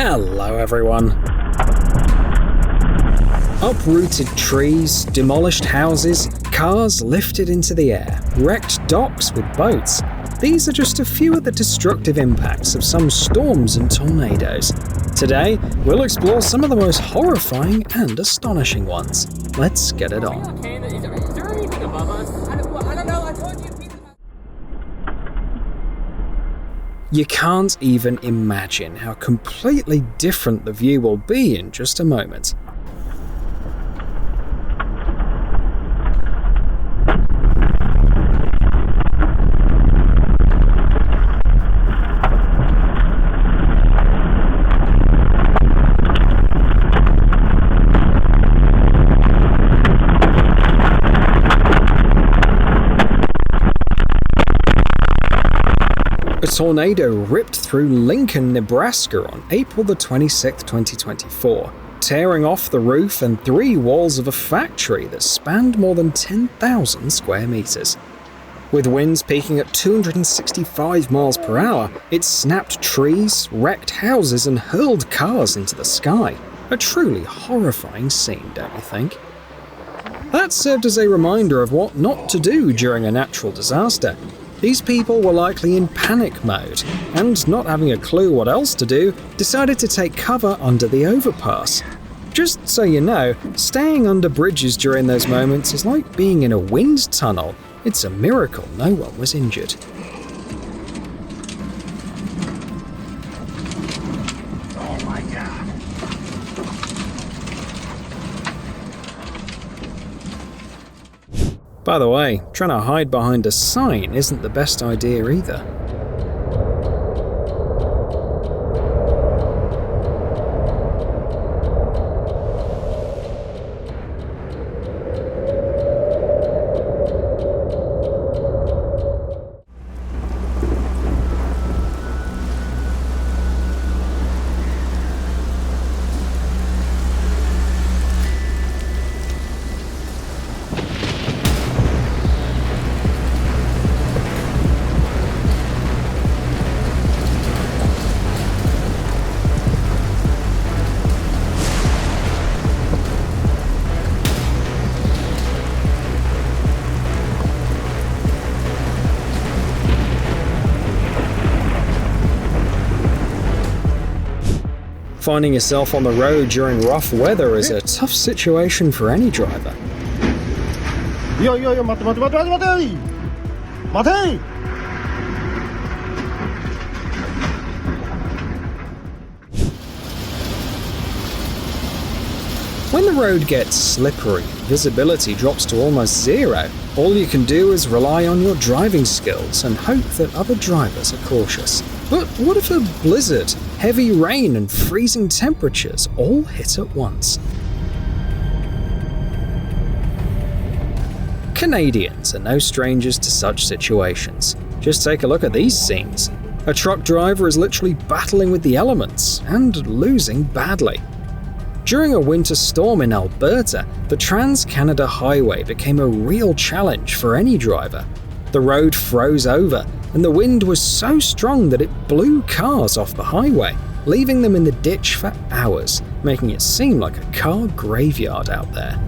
Hello everyone. Uprooted trees, demolished houses, cars lifted into the air, wrecked docks with boats. These are just a few of the destructive impacts of some storms and tornadoes. Today, we'll explore some of the most horrifying and astonishing ones. Let's get it on. Okay, is there anything above us? I don't know, I told you. You can't even imagine how completely different the view will be in just a moment. A tornado ripped through Lincoln, Nebraska on April the 26th, 2024, tearing off the roof and 3 walls of a factory that spanned more than 10,000 square meters. With winds peaking at 265 miles per hour, it snapped trees, wrecked houses, and hurled cars into the sky. A truly horrifying scene, don't you think? That served as a reminder of what not to do during a natural disaster. These people were likely in panic mode, and not having a clue what else to do, decided to take cover under the overpass. Just so you know, staying under bridges during those moments is like being in a wind tunnel. It's a miracle no one was injured. Oh my God. By the way, trying to hide behind a sign isn't the best idea either. Finding yourself on the road during rough weather is a tough situation for any driver. Yo, mate. When the road gets slippery, visibility drops to almost zero. All you can do is rely on your driving skills and hope that other drivers are cautious. But what if a blizzard, heavy rain, and freezing temperatures all hit at once? Canadians are no strangers to such situations. Just take a look at these scenes. A truck driver is literally battling with the elements and losing badly. During a winter storm in Alberta, the Trans-Canada Highway became a real challenge for any driver. The road froze over, and the wind was so strong that it blew cars off the highway, leaving them in the ditch for hours, making it seem like a car graveyard out there.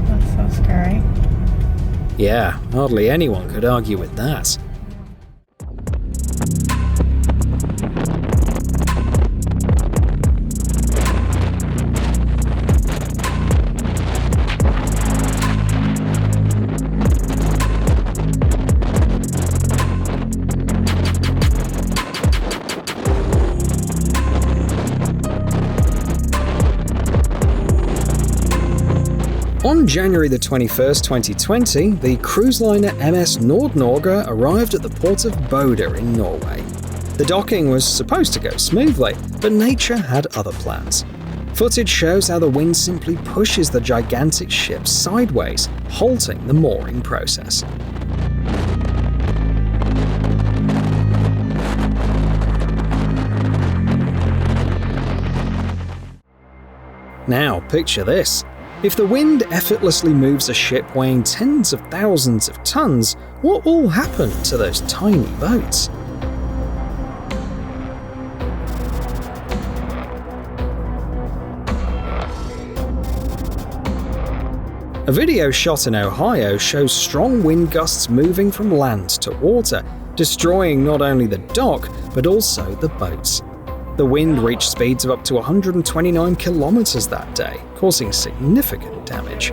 That's so scary. Yeah, hardly anyone could argue with that. On January the 21st, 2020, the cruise liner MS Nord-Norge arrived at the port of Bodø in Norway. The docking was supposed to go smoothly, but nature had other plans. Footage shows how the wind simply pushes the gigantic ship sideways, halting the mooring process. Now, picture this. If the wind effortlessly moves a ship weighing tens of thousands of tons, what will happen to those tiny boats? A video shot in Ohio shows strong wind gusts moving from land to water, destroying not only the dock, but also the boats. The wind reached speeds of up to 129 kilometers that day, causing significant damage.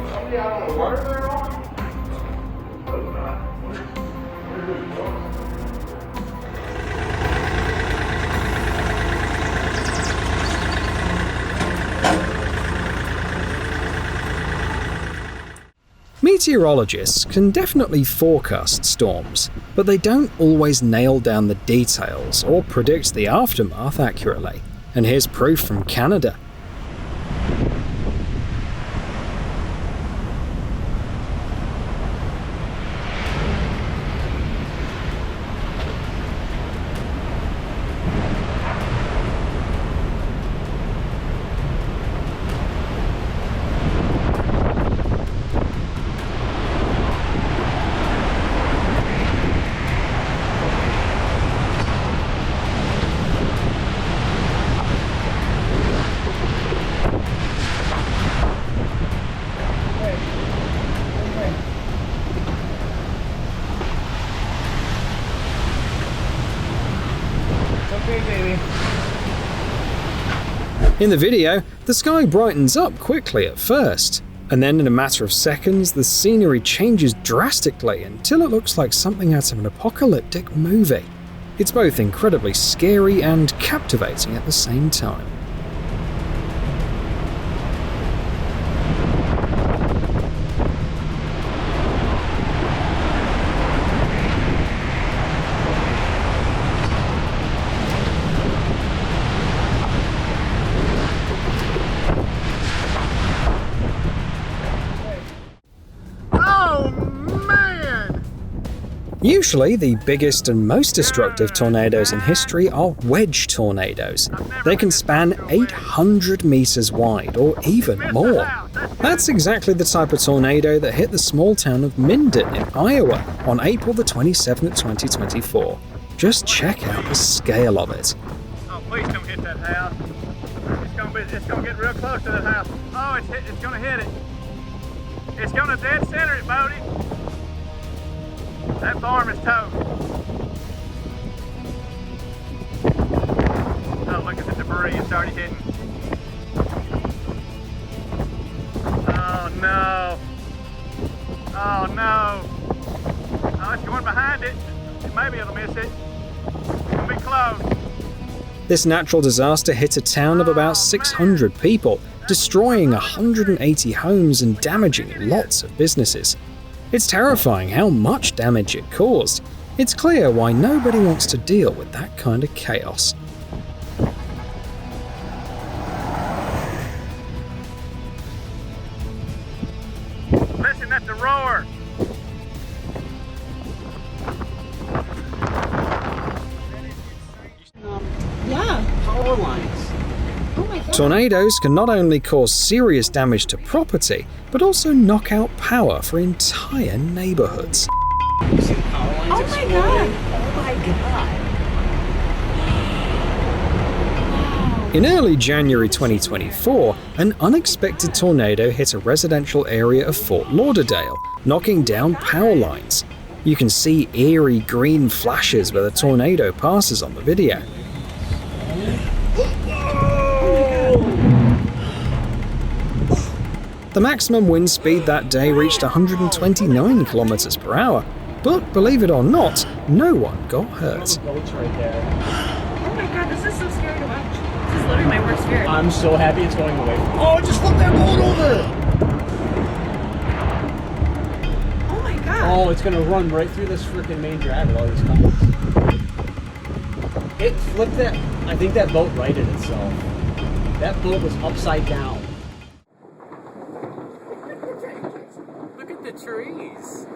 Meteorologists can definitely forecast storms, but they don't always nail down the details or predict the aftermath accurately. And here's proof from Canada. In the video, the sky brightens up quickly at first, and then in a matter of seconds, the scenery changes drastically until it looks like something out of an apocalyptic movie. It's both incredibly scary and captivating at the same time. Usually, the biggest and most destructive tornadoes in history are wedge tornadoes. They can span 800 meters wide, or even more. That's exactly the type of tornado that hit the small town of Minden in Iowa on April the 27th, 2024. Just check out the scale of it. Oh, please don't hit that house. It's gonna get real close to that house. Oh, it's gonna hit it. It's gonna dead center it, Bodie. That farm is toast. Oh, look at the debris it's already hitting. Oh no. Oh no. Oh, it's going behind it. Maybe it'll miss it. It'll be close. This natural disaster hit a town of about 600 people, destroying 180 homes and damaging lots of businesses. It's terrifying how much damage it caused. It's clear why nobody wants to deal with that kind of chaos. Listen at the roar. Power lines. Oh my God. Tornadoes can not only cause serious damage to property, but also knock out power for entire neighborhoods. You see the power lines exploding? Oh my God. In early January 2024, an unexpected tornado hit a residential area of Fort Lauderdale, knocking down power lines. You can see eerie green flashes where the tornado passes on the video. The maximum wind speed that day reached 129 kilometers per hour, but believe it or not, no one got hurt. Oh my God, this is so scary to watch. This is literally my worst fear. I'm so happy it's going away. Oh, just flip that boat over! Oh my God. Oh, it's gonna run right through this freaking main drag with all these cars. It flipped that. I think that boat righted itself. That boat was upside down. Look at the trees.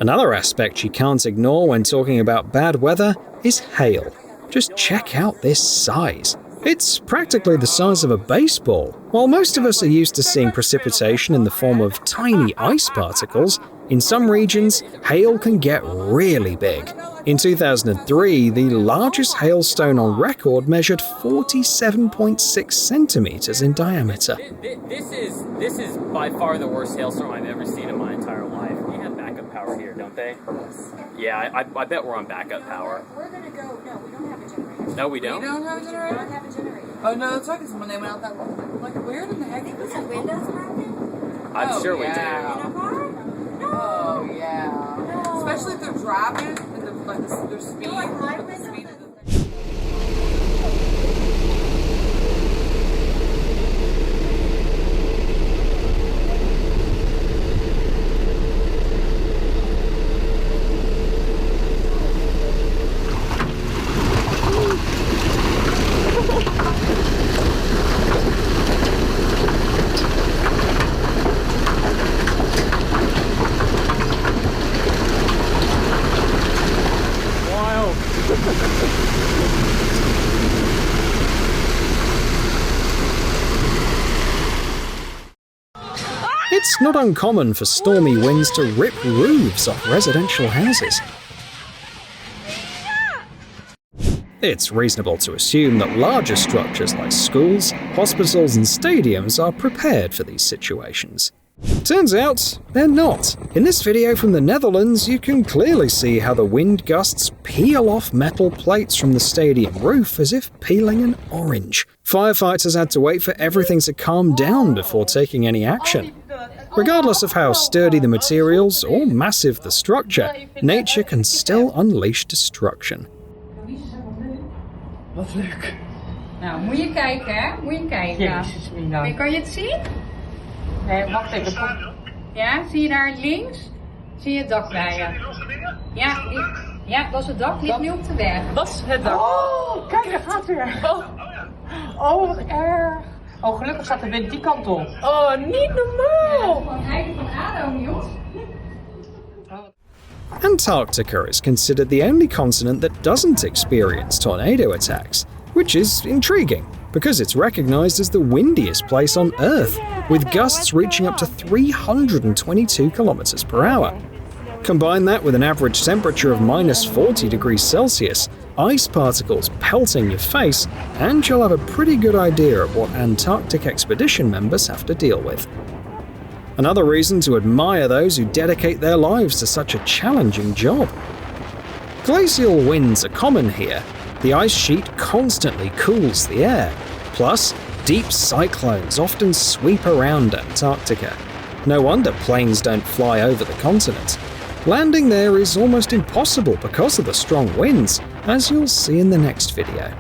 Another aspect you can't ignore when talking about bad weather is hail. Just check out this size. It's practically the size of a baseball. While most of us are used to seeing precipitation in the form of tiny ice particles, in some regions, hail can get really big. In 2003, the largest hailstone on record measured 47.6 centimeters in diameter. This is by far the worst hailstorm I've ever seen in my entire life. We have backup power here, don't they? Yeah, I bet we're on backup power. We're gonna go. No, we don't have a generator. No, we don't? We don't have a generator? We don't have a generator. Oh no, that's right, because when they went out that one, like, where in the heck? I think was the windows broken? I'm sure we In do. a car? No. Oh yeah. No. Especially if they're driving and their speed. You're like live the windows? speed of the thing. It's not uncommon for stormy winds to rip roofs off residential houses. It's reasonable to assume that larger structures like schools, hospitals, and stadiums are prepared for these situations. Turns out, they're not. In this video from the Netherlands, you can clearly see how the wind gusts peel off metal plates from the stadium roof as if peeling an orange. Firefighters had to wait for everything to calm down before taking any action. Regardless of how sturdy the materials or massive the structure, nature can still unleash destruction. Wat leuk. Nou, moet je kijken, hè? Moet je kijken. Jezus, Mina. Kan je het zien? Nee, wacht even. Ja, zie je daar links? Zie je het dak bij je? Ja, dat is het dak, ligt nu op de weg. Dat is het dak. Oh, kijk, daar gaat weer. Oh, wat erg. Oh, gelukkig staat de wind die kant op. Oh, niet normaal. Gewoon rijden van ADO, Niels. Antarctica is considered the only continent that doesn't experience tornado attacks, which is intriguing because it's recognized as the windiest place on Earth, with gusts reaching up to 322 kilometers per hour. Combine that with an average temperature of minus 40 degrees Celsius, ice particles pelting your face, and you'll have a pretty good idea of what Antarctic expedition members have to deal with. Another reason to admire those who dedicate their lives to such a challenging job. Glacial winds are common here. The ice sheet constantly cools the air. Plus, deep cyclones often sweep around Antarctica. No wonder planes don't fly over the continent. Landing there is almost impossible because of the strong winds, as you'll see in the next video.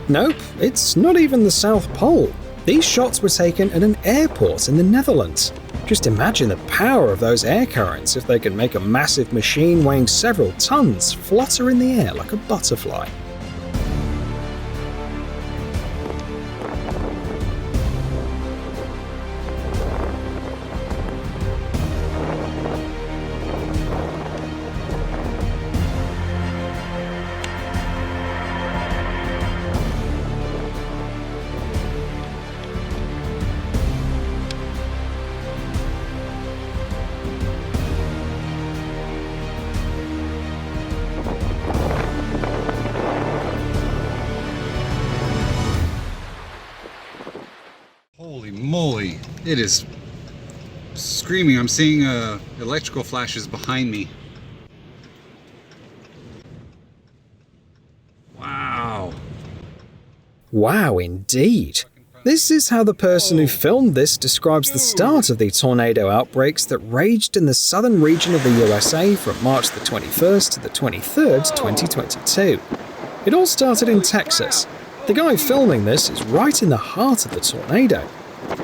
Nope, it's not even the South Pole. These shots were taken at an airport in the Netherlands. Just imagine the power of those air currents if they can make a massive machine weighing several tons flutter in the air like a butterfly. Holy moly, it is screaming. I'm seeing electrical flashes behind me. Wow. Wow, indeed. This is how the person who filmed this describes the start of the tornado outbreaks that raged in the southern region of the USA from March the 21st to the 23rd, 2022. It all started in Texas. The guy filming this is right in the heart of the tornado.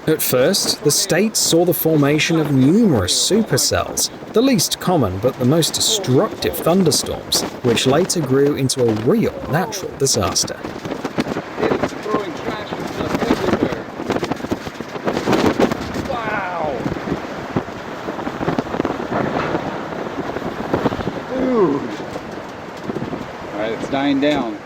At first, the state saw the formation of numerous supercells, the least common but the most destructive thunderstorms, which later grew into a real natural disaster. It's throwing trash and stuff everywhere. Wow. Dude. Alright, it's dying down.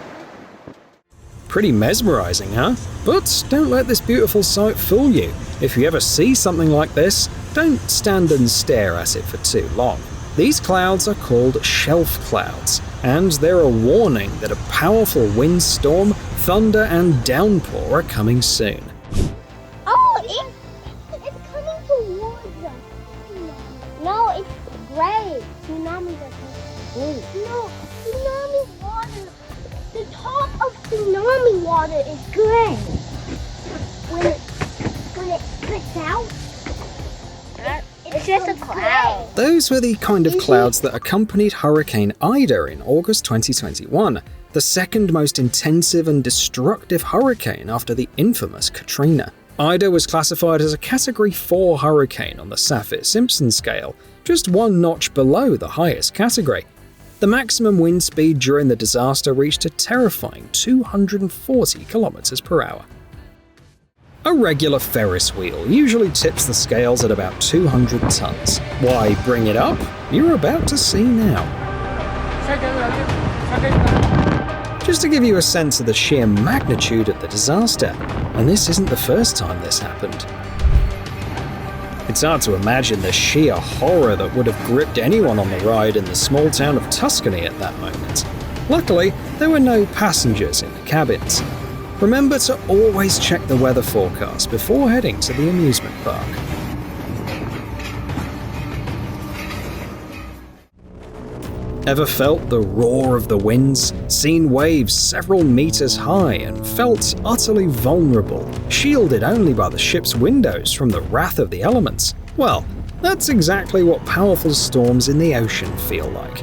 Pretty mesmerizing, huh? But don't let this beautiful sight fool you. If you ever see something like this, don't stand and stare at it for too long. These clouds are called shelf clouds, and they're a warning that a powerful windstorm, thunder, and downpour are coming soon. Oh, it's coming towards us. No, it's gray. Tsunamis are blue. No, tsunami water. The top of tsunami water is gray. When it spits out, it's just a cloud. Those were the kind of clouds that accompanied Hurricane Ida in August 2021, the second most intensive and destructive hurricane after the infamous Katrina. Ida was classified as a Category 4 hurricane on the Saffir-Simpson scale, just one notch below the highest category. The maximum wind speed during the disaster reached a terrifying 240 kilometers per hour. A regular Ferris wheel usually tips the scales at about 200 tons. Why bring it up? You're about to see now. Just to give you a sense of the sheer magnitude of the disaster, and this isn't the first time this happened. It's hard to imagine the sheer horror that would have gripped anyone on the ride in the small town of Tuscany at that moment. Luckily, there were no passengers in the cabins. Remember to always check the weather forecast before heading to the amusement park. Ever felt the roar of the winds, seen waves several meters high, and felt utterly vulnerable, shielded only by the ship's windows from the wrath of the elements? Well, that's exactly what powerful storms in the ocean feel like.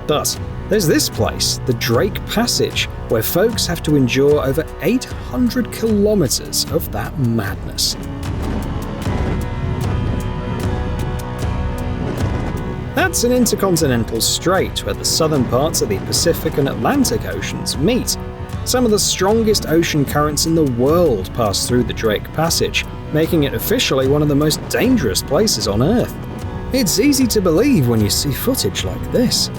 But there's this place, the Drake Passage, where folks have to endure over 800 kilometers of that madness. That's an intercontinental strait where the southern parts of the Pacific and Atlantic Oceans meet. Some of the strongest ocean currents in the world pass through the Drake Passage, making it officially one of the most dangerous places on Earth. It's easy to believe when you see footage like this.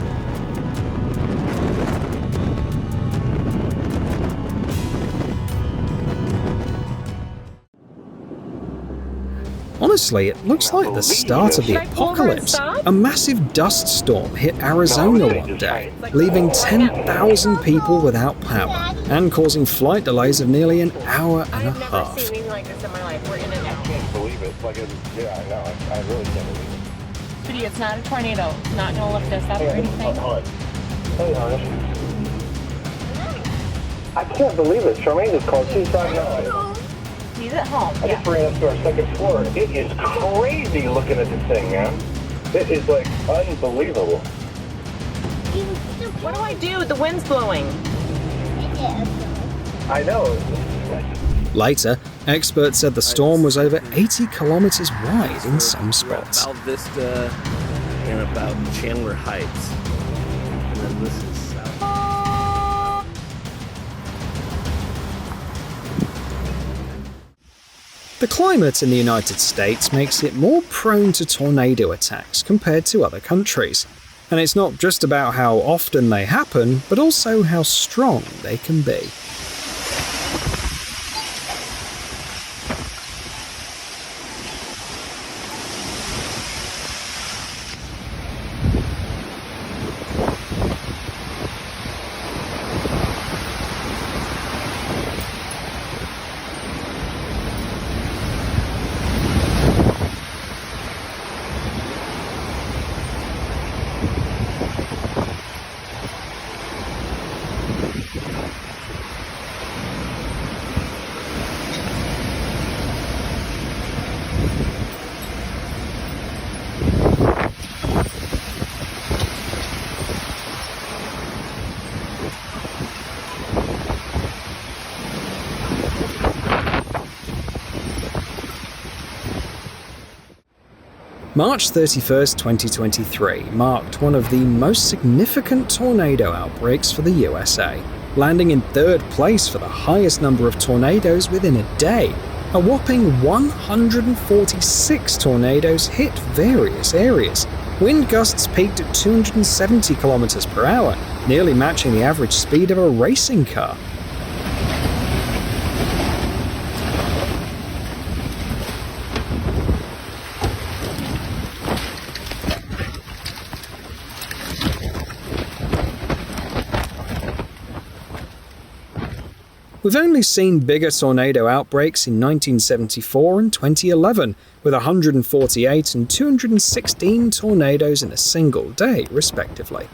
Honestly, it looks like the start of the apocalypse. A massive dust storm hit Arizona one day, leaving 10,000 people without power and causing flight delays of nearly an hour and a half. I've never seen anything like this in my life. We're in an I can't believe it. Yeah, I know. I really can't believe it. Sweetie, it's not a tornado. It's not going to lift us up or anything. Hey, honey. I can't believe it. Charmaine just called. She's right now. He's at home. I just ran up to our second floor. It is crazy looking at this thing, man. It is like unbelievable. What do I do? The wind's blowing. I know. Later, experts said the storm was over 80 kilometers wide in some spots. About Vista and about Chandler Heights. And then this is south. The climate in the United States makes it more prone to tornado attacks compared to other countries. And it's not just about how often they happen, but also how strong they can be. March 31st, 2023 marked one of the most significant tornado outbreaks for the USA, landing in third place for the highest number of tornadoes within a day. A whopping 146 tornadoes hit various areas. Wind gusts peaked at 270 kilometers per hour, nearly matching the average speed of a racing car. We've only seen bigger tornado outbreaks in 1974 and 2011, with 148 and 216 tornadoes in a single day, respectively.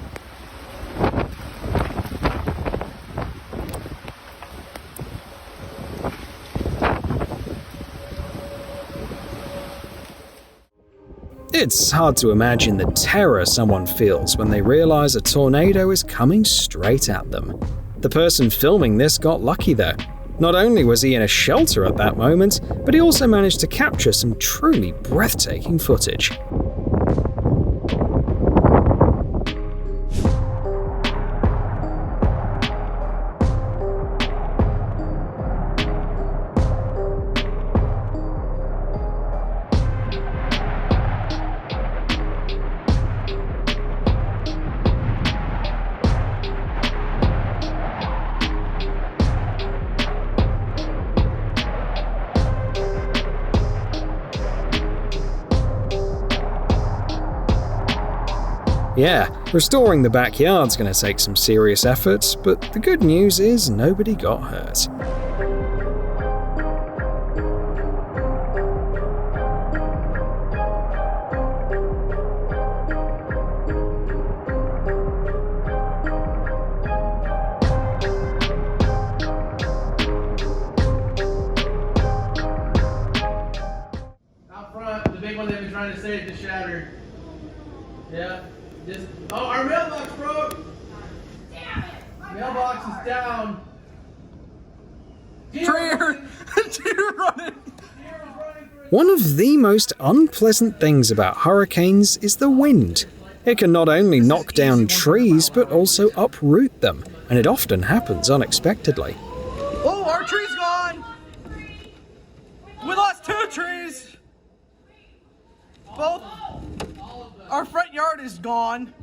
It's hard to imagine the terror someone feels when they realize a tornado is coming straight at them. The person filming this got lucky though. Not only was he in a shelter at that moment, but he also managed to capture some truly breathtaking footage. Yeah, restoring the backyard's gonna take some serious effort, but the good news is nobody got hurt. Out front, the big one they've been trying to save just shattered. Yeah. Oh, our mailbox broke! Damn it! Mailbox is down. Deer running! One of the most unpleasant things about hurricanes is the wind. It can not only knock down trees, but also uproot them, and it often happens unexpectedly. Oh, our tree's gone! We lost 2 trees! Both. Our front yard is gone.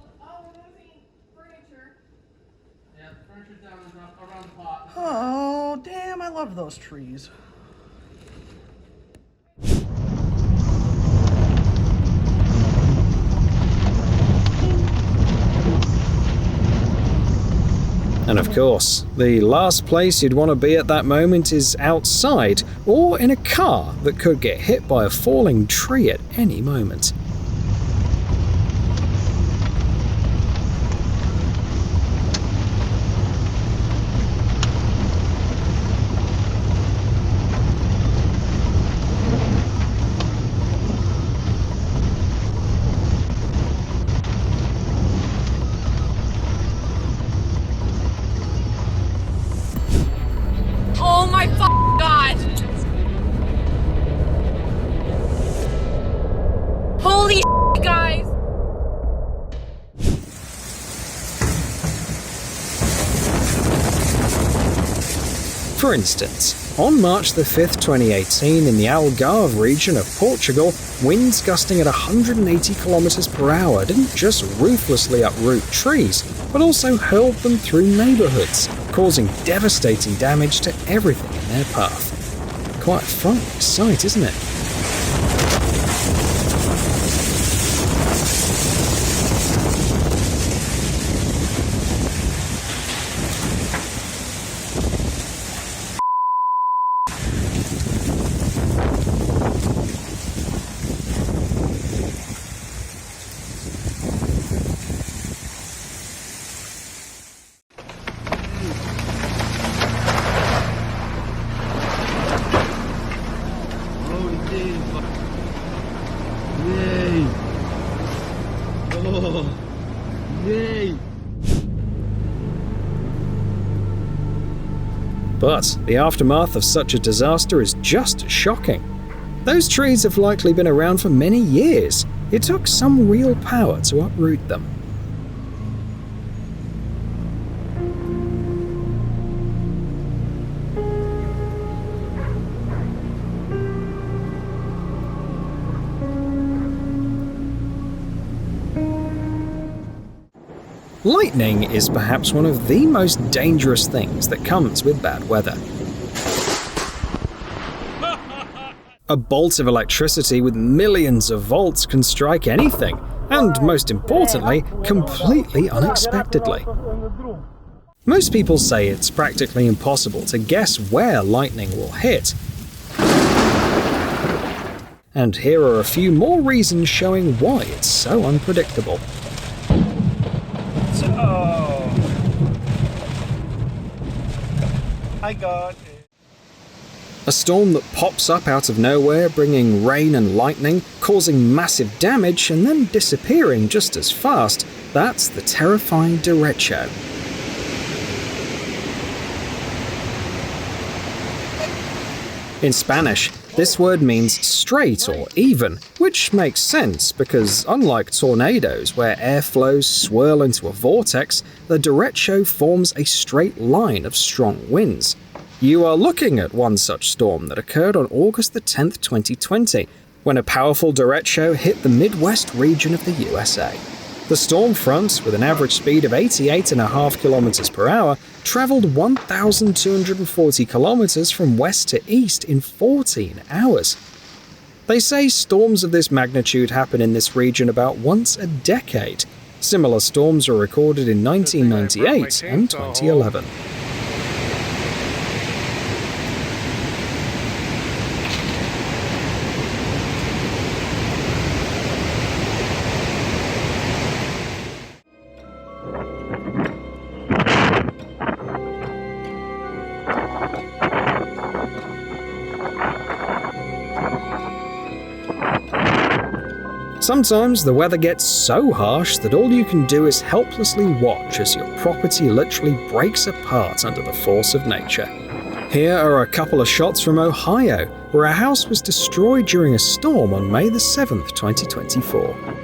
Oh, damn, I love those trees. And of course, the last place you'd want to be at that moment is outside, or in a car that could get hit by a falling tree at any moment. Oh my god! Holy guys! For instance, on March the 5th, 2018, in the Algarve region of Portugal, winds gusting at 180 kilometers per hour didn't just ruthlessly uproot trees, but also hurled them through neighborhoods, causing devastating damage to everything in their path. Quite a frightening sight, isn't it? But the aftermath of such a disaster is just as shocking. Those trees have likely been around for many years. It took some real power to uproot them. Lightning is perhaps one of the most dangerous things that comes with bad weather. A bolt of electricity with millions of volts can strike anything, and most importantly, completely unexpectedly. Most people say it's practically impossible to guess where lightning will hit. And here are a few more reasons showing why it's so unpredictable. I got it. A storm that pops up out of nowhere, bringing rain and lightning, causing massive damage, and then disappearing just as fast, that's the terrifying derecho. In Spanish, this word means straight or even, which makes sense because unlike tornadoes where airflows swirl into a vortex, the derecho forms a straight line of strong winds. You are looking at one such storm that occurred on August the 10th, 2020, when a powerful derecho hit the Midwest region of the USA. The storm front, with an average speed of 88.5 kilometers per hour, traveled 1,240 kilometers from west to east in 14 hours. They say storms of this magnitude happen in this region about once a decade. Similar storms were recorded in 1998 and 2011. Sometimes the weather gets so harsh that all you can do is helplessly watch as your property literally breaks apart under the force of nature. Here are a couple of shots from Ohio, where a house was destroyed during a storm on May the 7th, 2024.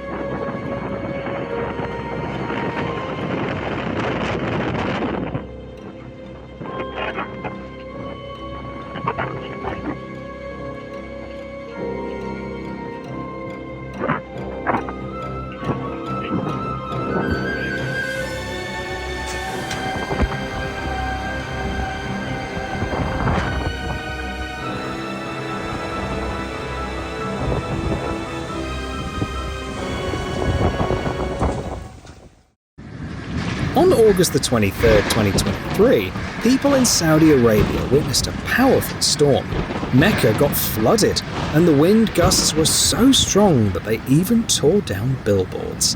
On August the 23rd, 2023, people in Saudi Arabia witnessed a powerful storm. Mecca got flooded, and the wind gusts were so strong that they even tore down billboards.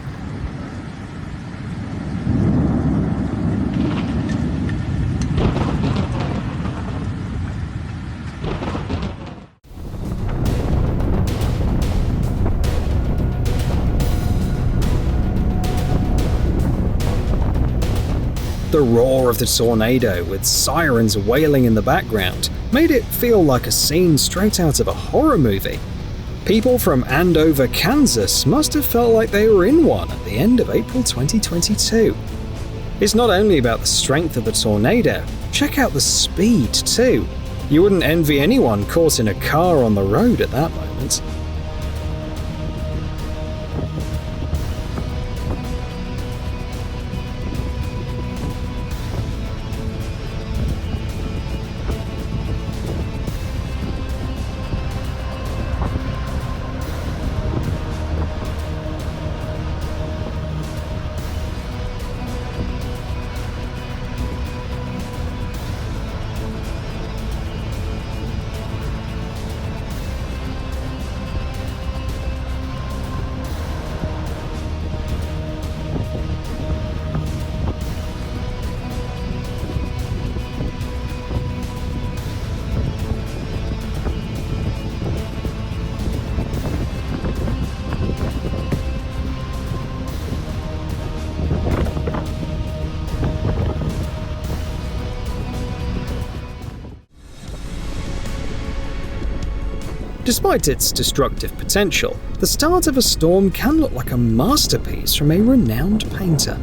The roar of the tornado, with sirens wailing in the background, made it feel like a scene straight out of a horror movie. People from Andover, Kansas must have felt like they were in one at the end of April 2022. It's not only about the strength of the tornado, check out the speed too. You wouldn't envy anyone caught in a car on the road at that moment. Despite its destructive potential, the start of a storm can look like a masterpiece from a renowned painter.